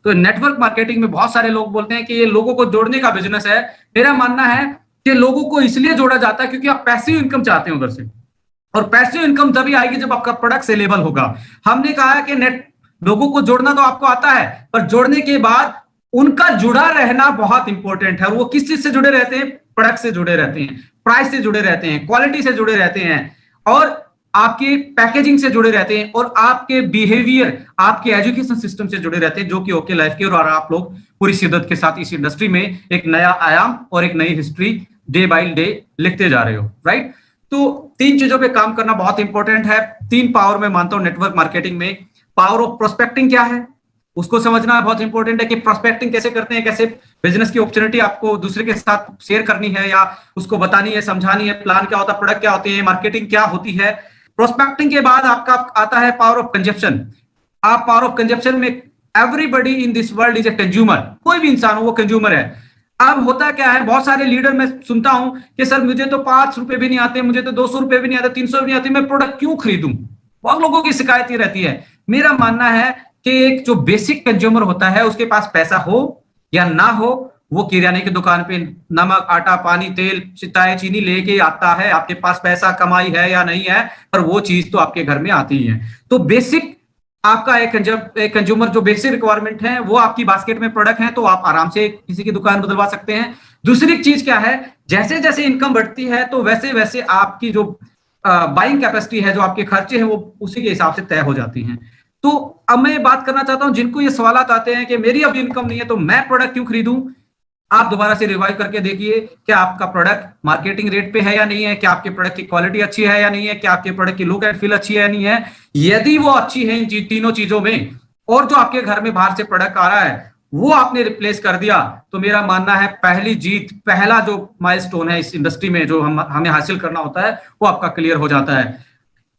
तो network marketing में बहुत सारे लोग बोलते हैं कि ये लोगों को जोड़ने का बिजनेस है। मेरा मानना है कि लोगों को इसलिए जोड़ा जाता है क्योंकि आप पैसिव इनकम चाहते हो उधर से, और पैसिव इनकम तभी आएगी जब आपका प्रोडक्ट सेलेबल होगा। हमने कहा है कि नेट लोगों को जोड़ना तो आपको आता है, पर जोड़ने के बाद उनका जुड़ा रहना बहुत इंपॉर्टेंट है। और वो किस चीज से जुड़े रहते हैं? प्रोडक्ट से जुड़े रहते हैं, प्राइस से जुड़े रहते हैं, क्वालिटी से जुड़े रहते हैं, और आपके पैकेजिंग से जुड़े रहते हैं, और आपके बिहेवियर, आपके एजुकेशन सिस्टम से जुड़े रहते हैं, जो कि ओके लाइफ के। और आप लोग पूरी शिद्दत के साथ इस इंडस्ट्री में एक नया आयाम और एक नई हिस्ट्री डे बाय डे लिखते जा रहे हो, राइट? तो तीन चीजों पे काम करना बहुत इंपॉर्टेंट है। तीन पावर मैं मानता हूं नेटवर्क मार्केटिंग में। पावर ऑफ प्रोस्पेक्टिंग क्या है, उसको समझना बहुत इंपॉर्टेंट है कि प्रोस्पेक्टिंग कैसे करते हैं, कैसे बिजनेस की अपॉर्चुनिटी आपको दूसरे के साथ शेयर करनी है या उसको बतानी है, समझानी है, प्लान क्या होता है, प्रोडक्ट क्या होते हैं, मार्केटिंग क्या होती है। प्रोस्पेक्टिंग के बाद आपका आता है पावर ऑफ कंजप्शन। आप पावर ऑफ कंजप्शन में, everybody in this world is a consumer, कोई भी इंसान हो वो कंज्यूमर है। अब होता क्या है, बहुत सारे लीडर मैं सुनता हूं कि सर मुझे तो 5 रुपए भी नहीं आते, मुझे तो 200 रुपए भी नहीं आते, 300 भी नहीं आते, मैं प्रोडक्ट क्यों खरीदूं? बहुत लोगों की शिकायत ये रहती है। मेरा मानना है कि एक जो बेसिक कंज्यूमर होता है, उसके पास पैसा हो या ना हो, वो किराने की दुकान पे नमक, आटा, पानी, तेल, चाय, चीनी लेके आता है। आपके पास पैसा कमाई है या नहीं है, पर वो चीज तो आपके घर में आती ही है। तो बेसिक आपका एक कंज्यूमर जो बेसिक रिक्वायरमेंट है वो आपकी बास्केट में प्रोडक्ट है, तो आप आराम से किसी की दुकान बदलवा सकते हैं। दूसरी चीज क्या है, जैसे जैसे इनकम बढ़ती है तो वैसे वैसे आपकी जो बाइंग कैपेसिटी है, जो आपके खर्चे हैं, वो उसी के हिसाब से तय हो जाती हैं। तो अब मैं बात करना चाहता हूं, जिनको ये सवाल आते हैं कि मेरी अभी इनकम नहीं है तो मैं प्रोडक्ट क्यों खरीदूं, आप दोबारा से रिवाइव करके देखिए क्या आपका प्रोडक्ट मार्केटिंग रेट पे है या नहीं है, क्या आपके प्रोडक्ट की क्वालिटी अच्छी है या नहीं है, क्या आपके प्रोडक्ट की लुक एंड फील अच्छी है या नहीं है। यदि वो अच्छी है इन तीनों चीजों में, और जो आपके घर में बाहर से प्रोडक्ट आ रहा है वो आपने रिप्लेस कर दिया, तो मेरा मानना है पहली जीत, पहला जो माइलस्टोन है इस इंडस्ट्री में जो हमें हासिल करना होता है, वो आपका क्लियर हो जाता है।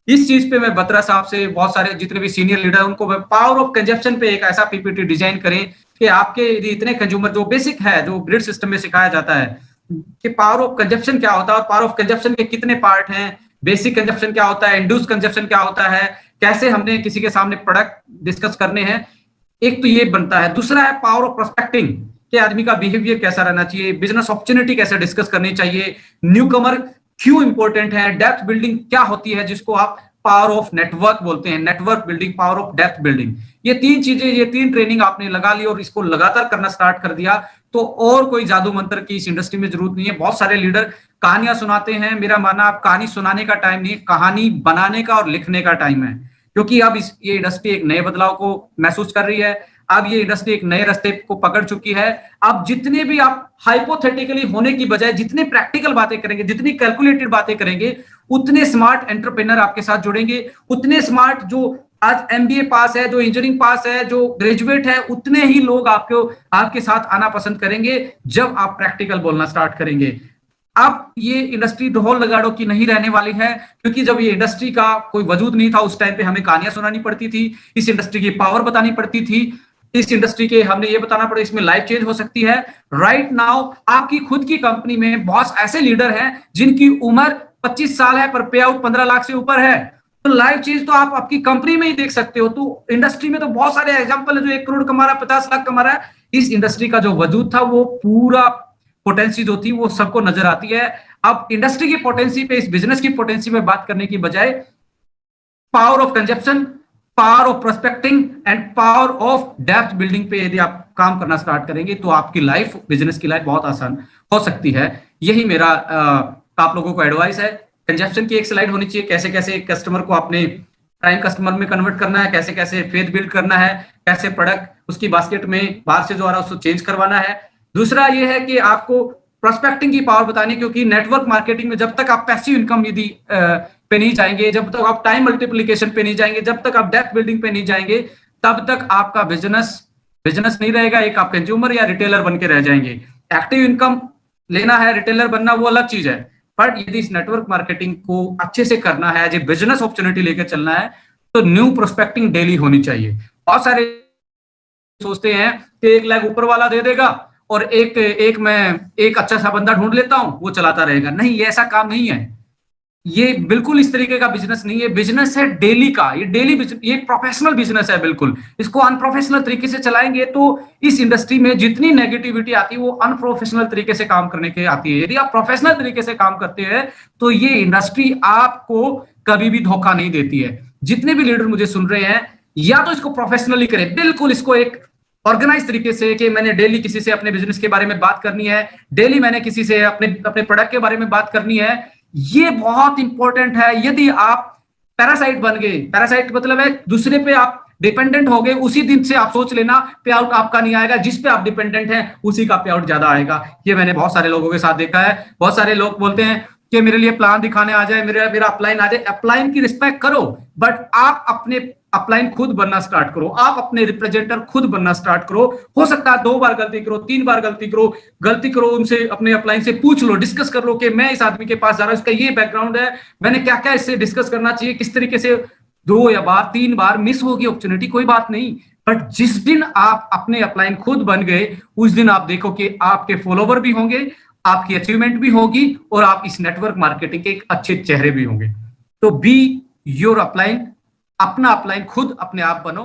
इस चीज पे मैं बत्रा साहब से, बहुत सारे जितने भी सीनियर लीडर हैं, उनको पावर ऑफ कंजप्शन पे एक ऐसा पीपीटी डिजाइन करें कि आपके इतने कंज्यूमर, जो बेसिक है, जो ग्रिड सिस्टम में सिखाया जाता है कि पावर ऑफ कंजप्शन क्या होता है और पावर ऑफ कंजप्शन के कितने पार्ट हैं, बेसिक कंजप्शन क्या होता है, इंड्यूस कंजप्शन क्या होता है, कैसे हमने किसी के सामने प्रोडक्ट डिस्कस करने हैं। एक तो ये बनता है। दूसरा है पावर ऑफ प्रोस्पेक्टिंग, कि आदमी का बिहेवियर कैसा रहना चाहिए, बिजनेस अपॉर्चुनिटी कैसे डिस्कस करनी चाहिए, न्यू कमर क्यों इंपॉर्टेंट है, डेप्थ बिल्डिंग क्या होती है जिसको आप पावर ऑफ नेटवर्क बोलते हैं, network building, power of depth building. ये तीन चीजें, ये तीन ट्रेनिंग आपने लगा ली और इसको लगातार करना स्टार्ट कर दिया, तो और कोई जादू मंत्र की इस इंडस्ट्री में जरूरत नहीं है। बहुत सारे लीडर कहानियां सुनाते हैं, मेरा मानना आप कहानी सुनाने का टाइम नहीं, कहानी बनाने का और लिखने का टाइम है। क्योंकि अब ये इंडस्ट्री एक नए बदलाव को महसूस कर रही है, अब ये इंडस्ट्री एक नए रास्ते को पकड़ चुकी है। अब जितने भी आप हाइपोथेटिकली होने की बजाय जितने प्रैक्टिकल बातें करेंगे, जितनी कैलकुलेटेड बातें करेंगे, उतने स्मार्ट एंटरप्रेन्योर आपके साथ जुड़ेंगे, उतने स्मार्ट जो आज एमबीए पास है, जो इंजीनियरिंग पास है, जो ग्रेजुएट है, उतने ही लोग आपके साथ आना पसंद करेंगे जब आप प्रैक्टिकल बोलना स्टार्ट करेंगे। अब ये इंडस्ट्री ढोल लगाड़ो की नहीं रहने वाली है, क्योंकि जब ये इंडस्ट्री का कोई वजूद नहीं था उस टाइम पे हमें कहानियां सुनानी पड़ती थी, इस इंडस्ट्री की पावर बतानी पड़ती थी, इस इंडस्ट्री के हमने ये बताना पड़ा इसमें लाइफ चेंज हो सकती है। राइट नाउ आपकी खुद की कंपनी में बहुत ऐसे लीडर हैं जिनकी उम्र 25 साल है पर पे आउट 15 लाख से ऊपर है, तो लाइफ चेंज तो आप आपकी कंपनी में ही देख सकते हो। तो इंडस्ट्री में तो बहुत सारे एग्जांपल है, जो 1 करोड़ कमा रहा है, 50 लाख कमा रहा है। इस इंडस्ट्री का जो वजूद था, वो पूरा पोटेंसी जो थी वो सबको नजर आती है। अब इंडस्ट्री की पोटेंसी पे, इस बिजनेस की पोटेंसी पे बात करने की बजाय power of consumption, power of prospecting and power of depth building पे यदि आप काम करना स्टार्ट करेंगे तो आपकी लाइफ, बिजनेस की लाइफ बहुत आसान हो सकती है। यही मेरा आप लोगों को एडवाइस है। कंजप्शन की एक स्लाइड होनी चाहिए, कैसे कैसे कस्टमर को अपने प्राइम कस्टमर में कन्वर्ट करना है, कैसे कैसे फेथ बिल्ड करना है, कैसे प्रोडक्ट उसकी बास्केट में बाहर से जो आ रहा है उसको चेंज करवाना है। दूसरा ये है कि आपको प्रोस्पेक्टिंग की पावर बतानी, क्योंकि नेटवर्क मार्केटिंग में जब तक आप पैसिव इनकम यदि पे नहीं जाएंगे, जब तक आप टाइम मल्टीप्लिकेशन पे नहीं जाएंगे, जब तक आप डेप्थ बिल्डिंग पे नहीं जाएंगे, तब तक आपका बिजनेस नहीं रहेगा। एक आप कंज्यूमर या रिटेलर बन के रह जाएंगे। एक्टिव इनकम लेना है, रिटेलर बनना, वो अलग चीज है। बट यदि इस नेटवर्क मार्केटिंग को अच्छे से करना है, जो बिजनेस अपॉर्चुनिटी लेकर चलना है, तो न्यू प्रोस्पेक्टिंग डेली होनी चाहिए। बहुत सारे सोचते हैं कि 1 लाख ऊपर वाला दे देगा और मैं एक अच्छा सा बंदा ढूंढ लेता हूं, वो चलाता रहेगा। नहीं, ये ऐसा काम नहीं है। ये बिल्कुल इस तरीके का बिजनेस नहीं है, बिजनेस है डेली का, ये डेली बिजनेस, ये प्रोफेशनल बिजनेस है बिल्कुल। इसको अनप्रोफेशनल तरीके से चलाएंगे तो इस इंडस्ट्री में जितनी नेगेटिविटी आती है वो अनप्रोफेशनल तरीके से काम करने के आती है। यदि आप प्रोफेशनल तरीके से काम करते हैं तो ये इंडस्ट्री आपको कभी भी धोखा नहीं देती है। जितने भी लीडर मुझे सुन रहे हैं, या तो इसको प्रोफेशनली करें, बिल्कुल इसको एक ऑर्गेनाइज तरीके से कि मैंने डेली किसी से अपने बिजनेस के बारे में बात करनी है, डेली मैंने किसी से अपने अपने प्रोडक्ट के बारे में बात करनी है। ये बहुत इंपॉर्टेंट है। यदि आप पैरासाइट बन गए, पैरासाइट मतलब है दूसरे पे आप डिपेंडेंट हो गए, उसी दिन से आप सोच लेना पे आउट आपका नहीं आएगा, जिस पे आप डिपेंडेंट हैं उसी का पे आउट ज्यादा आएगा। ये मैंने बहुत सारे लोगों के साथ देखा है। बहुत सारे लोग बोलते हैं कि मेरे लिए प्लान दिखाने आ जाए, मेरा अपलाइन आ जाए। अपलाइन की रिस्पेक्ट करो, बट आप अपने अपलाइन खुद बनना स्टार्ट करो, आप अपने रिप्रेजेंटर खुद बनना स्टार्ट करो। हो सकता है 2 बार गलती करो, 3 बार गलती करो, उनसे अपने अपलाइन से पूछ लो, डिस्कस कर लो कि मैं इस आदमी के पास जा रहा हूं, इसका ये बैकग्राउंड है, मैंने क्या क्या इससे डिस्कस करना चाहिए, किस तरीके से। 2 या बार 3 बार मिस होगी अपॉर्चुनिटी, कोई बात नहीं, बट जिस दिन आप अपने अपलाइन खुद बन गए उस दिन आप देखो कि आपके फॉलोवर भी होंगे, आपकी अचीवमेंट भी होगी और आप इस नेटवर्क मार्केटिंग के एक अच्छे चेहरे भी होंगे। तो बी योर अपलाइन, अपना अपलाइन खुद अपने आप बनो।